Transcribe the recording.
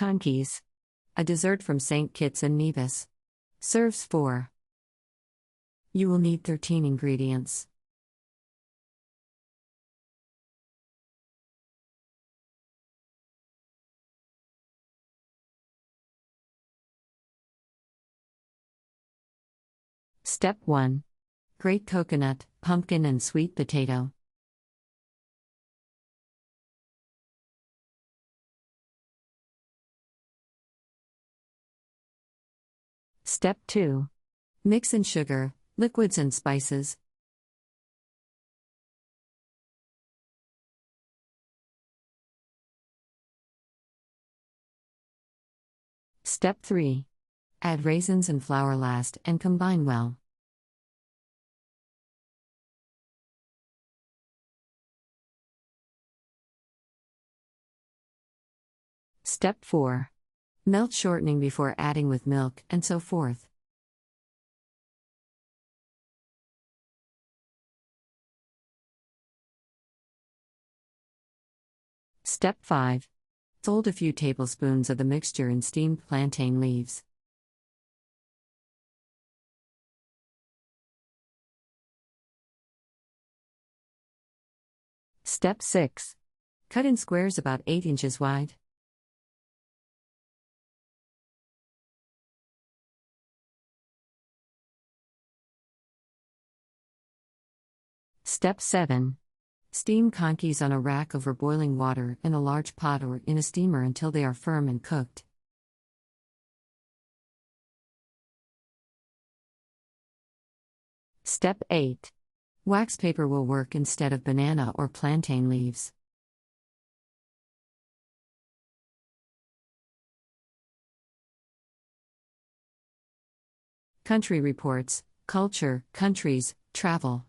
Conkies. A dessert from Saint Kitts and Nevis. Serves 4. You will need 13 ingredients. Step 1. Grate coconut, pumpkin and sweet potato. Step 2. Mix in sugar, liquids and spices. Step 3. Add raisins and flour last and combine well. Step 4. Melt shortening before adding with milk, and so forth. Step 5. Fold a few tablespoons of the mixture in steamed plantain leaves. Step 6. Cut in squares about 8 inches wide. Step 7. Steam conkies on a rack over boiling water in a large pot or in a steamer until they are firm and cooked. Step 8. Wax paper will work instead of banana or plantain leaves. Country Reports, Culture, Countries, Travel.